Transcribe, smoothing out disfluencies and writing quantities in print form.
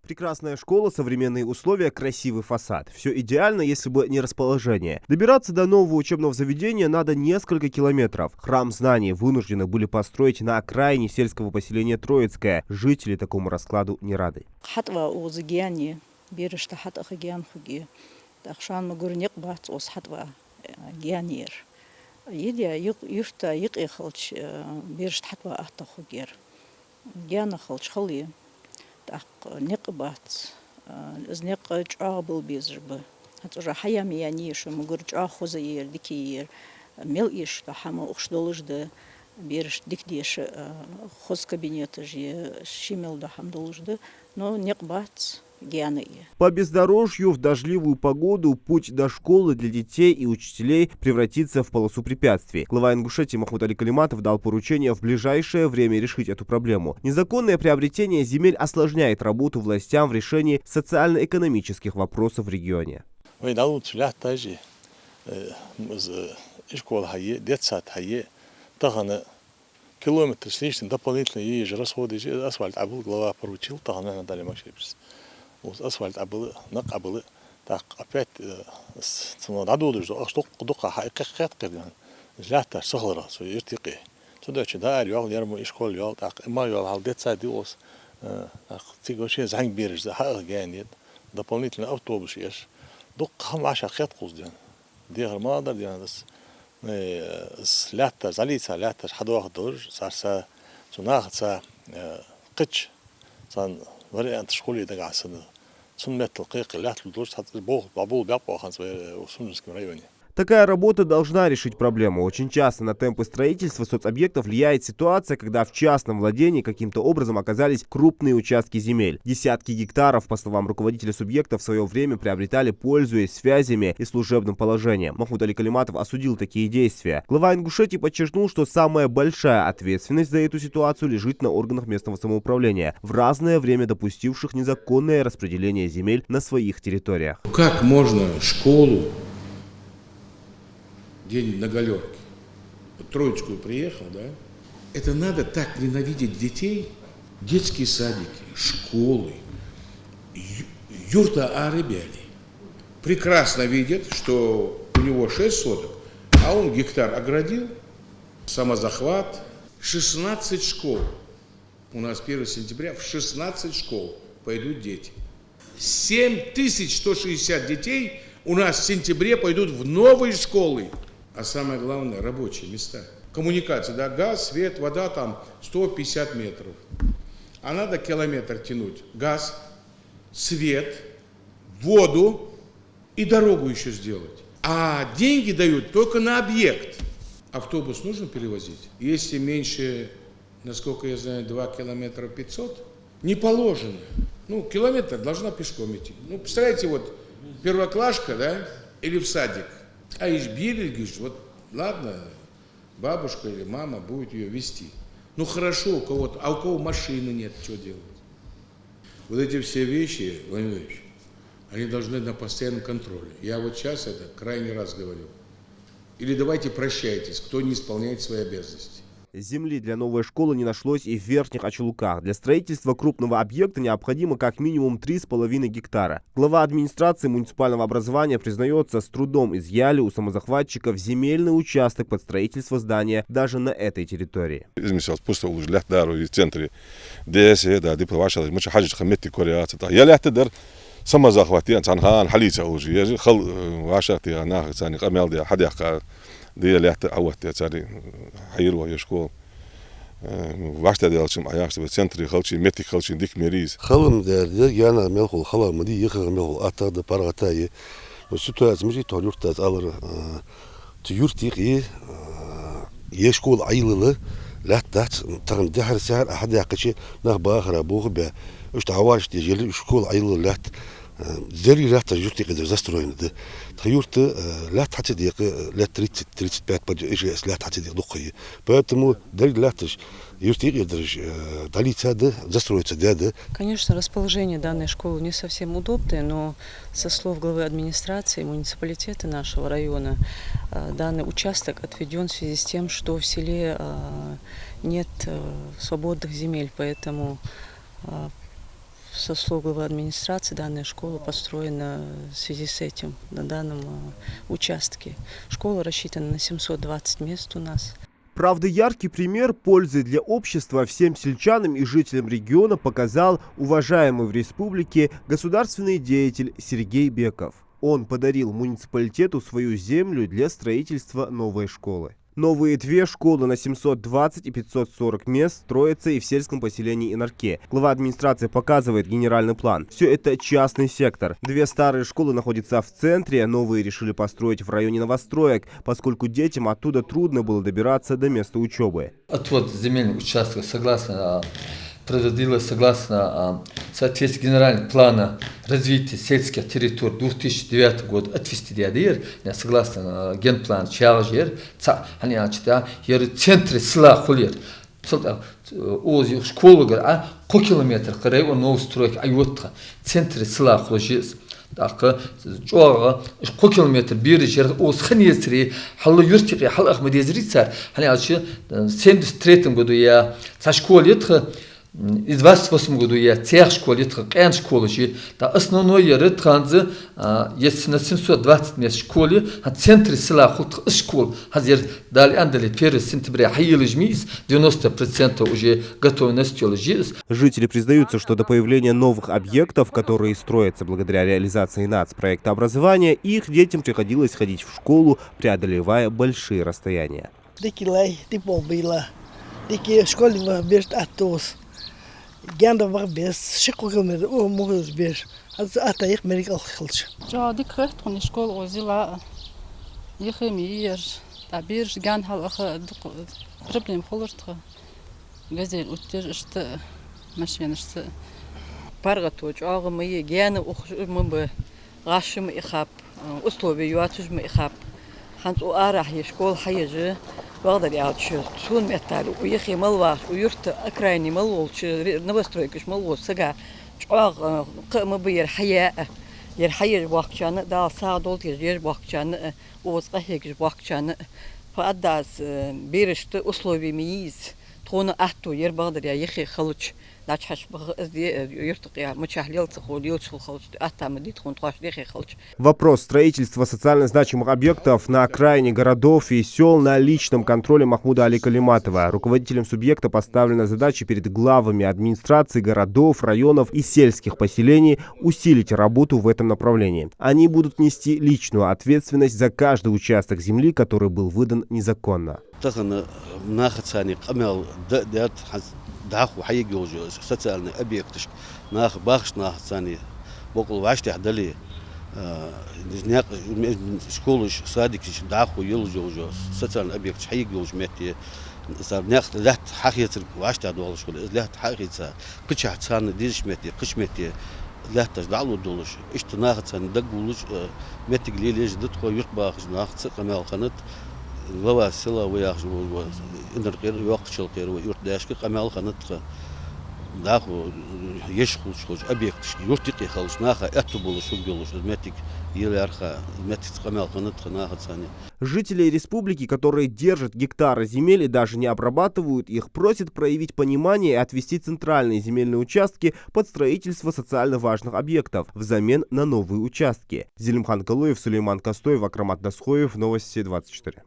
Прекрасная школа, современные условия, красивый фасад. Все идеально, если бы не расположение. Добираться до нового учебного заведения надо несколько километров. Храм знаний вынуждены были построить на окраине сельского поселения Троицкое. Жители такому раскладу не рады. Так неқбат знеқ чабыл безжбы отже хаями я не что мы говорим ахозаер дикиер мел иш та хама ухдолжды берш дикдеш хоз кабинеты же шимел да хамдолжды но неқбат. По бездорожью в дождливую погоду путь до школы для детей и учителей превратится в полосу препятствий. Глава Ингушетии Махмуд Али Калиматов дал поручение в ближайшее время решить эту проблему. Незаконное приобретение земель осложняет работу властям в решении социально-экономических вопросов в регионе. Километр с лишним дополнительно езжу, расходы, асфальт, а был глава поручил, тогда надо дали максимум. Асфальт, а было, нак, а было, так опять, надо уже, что кудука, хайкат, когда жлята, сохлара, свой иртиқи. Туда да, ял, ярмо, и школ, ял, так, ма ял, ал детса диос, так, ты вообще занг берешь, за хал гянет, дополнительно автобус ешь, дук хам аша хат кузден, дегар мадар, дегас. لاتر زليتها لاتر حد واحد دور صار سا تناخذ قتش صار وري أنت شغولي دقع سنة سنة القيق لاتر دور صار بابول بيابو خانس وسنة كمريوني. Такая работа должна решить проблему. Очень часто на темпы строительства соцобъектов влияет ситуация, когда в частном владении каким-то образом оказались крупные участки земель. Десятки гектаров, по словам руководителя субъекта, в свое время приобретали, пользуясь связями и служебным положением. Махмуд Али Калиматов осудил такие действия. Глава Ингушетии подчеркнул, что самая большая ответственность за эту ситуацию лежит на органах местного самоуправления, в разное время допустивших незаконное распределение земель на своих территориях. Как можно школу день на галерке, вот Троицкую приехал, да? Это надо так ненавидеть детей, детские садики, школы, юрта аребяли. Прекрасно видят, что у него 6 соток, а он гектар оградил, самозахват, 16 школ. У нас 1 сентября в 16 школ пойдут дети. 7160 детей у нас в сентябре пойдут в новые школы. А самое главное, рабочие места. Коммуникация, да, газ, свет, вода там 150 метров. А надо километр тянуть. Газ, свет, воду и дорогу еще сделать. А деньги дают только на объект. Автобус нужно перевозить? Если меньше, насколько я знаю, 2 километра 500, не положено. Ну, километр должна пешком идти. Ну, представляете, вот первоклашка, да, или в садик. А Ишбили, говоришь, вот ладно, бабушка или мама будет ее вести. Ну хорошо у кого-то, а у кого машины нет, что делать? Вот эти все вещи, Владимир Владимирович, они должны на постоянном контроле. Я вот сейчас это крайний раз говорю. Или давайте прощайтесь, кто не исполняет свои обязанности. Земли для новой школы не нашлось и в Верхних Ачулуках. Для строительства крупного объекта необходимо как минимум 3,5 гектара. Глава администрации муниципального образования признается, с трудом изъяли у самозахватчиков земельный участок под строительство здания даже на этой территории. دي اللي عوضت يعني حيروا يا شكون واشتا دي الشم عياش بسنتري خلشي متي خلشي ديك ميريز خلم ده يانا ملخو خلم مدي يخر ملخو اتا ده بارغتاي وسوتو ازمجي تولورت از الر تيورتي يشكول عيلله لا تحت ترن دحر سهل احد يقشي نخبا اخر ابوه ب اش تعواش تجي شكول عيلله لا زري لا تجورتي قدر زستروين ده تخيورت لا تحت ديق لا تريت بات بج ايش لا تحت ديق دقيه поэтому دري لا تج يورتي يدرج داليت هذا زسترويت ده. Конечно, расположение данной школы не совсем удобное, но со слов главы администрации муниципалитета нашего района данный участок отведен в связи с тем, что в селе нет свободных земель, поэтому со слов главы администрации, данная школа построена в связи с этим на данном участке. Школа рассчитана на 720 мест у нас. Правда, яркий пример пользы для общества всем сельчанам и жителям региона показал уважаемый в республике государственный деятель Сергей Беков. Он подарил муниципалитету свою землю для строительства новой школы. Новые две школы на 720 и 540 мест строятся и в сельском поселении Инарке. Глава администрации показывает генеральный план. Все это частный сектор. Две старые школы находятся в центре, новые решили построить в районе новостроек, поскольку детям оттуда трудно было добираться до места учебы. Отвод земельных участков проводилось согласно соответствии генерального плана развития сельских территорий 2009 год отвести дядер, согласно генплан Чалжер, они в центре села Хулер. Школу говорят, по километрах, когда он новый стройка, в центре села Хулер. Ко километр бери жер оз ханьесри халло юртиги хал ахмад езрицар хани ачи 73 году я со школит из 28 году я тех школит кэн школы жи да основной я ретранзы есть на 720 мест школе а центре села хут школ хазер дали андали 1 сентября хайли жмис 90% уже готовностью жис. Жители признаются, что до появления новых объектов, которые строятся благодаря реализации нацпроекта образования, их детям приходилось ходить в школу, преодолевая большие расстояния. Генда var без шикогомер о могус без атаих медикал хилч. Ja dik recht von Schul ozila ykhmir табир ган халах проблем холорт газель уттер иште машинашты паргаточ агымы гяны ухмы бы гашым ихап условия юатужмы ихап ханс у арах школ хайжы بقدر يعود شون متعال ويخي ملواش ويرت أكراني ملوش نبستريكش ملوش سجع شواغ قم بير حياة يرحير وقتنا دا ساعدول يجير وقتنا ووسقهيك وقتنا فأداس بيرشت أسلوبي ميز تون أحتو يربقدر يخي خلوش Вопрос строительства социально значимых объектов на окраине городов и сел на личном контроле Махмуда Али Калиматова. Руководителем субъекта поставлена задача перед главами администраций городов, районов и сельских поселений усилить работу в этом направлении. Они будут нести личную ответственность за каждый участок земли, который был выдан незаконно. داخو حيجي وجو سوциальный объектش нах бахш нах цани бокол вашти дали нyak школыш садикиш даху юлжо социальный объект حيجي وجو мети сабнях лат хахитер вашти адол школ лат хахица кыча цаны диш мети кыш мети лат далу долуш ишт нах цани дагулуш мети глележ дит ко юрт бахш нах цыкамал ханат глава села выяжу интеркер юакчыл кер юртдашки камал ханатка даху еш хулш объект юртики халш наха эту было шугелуш метик еларха метик камал ханатка наха цани. Жители республики, которые держат гектары земель и даже не обрабатывают их, просят проявить понимание и отвести центральные земельные участки под строительство социально важных объектов взамен на новые участки. Зелимхан Калуев, Сулейман Костоев, Акрамат Дасхоев, Новости 24.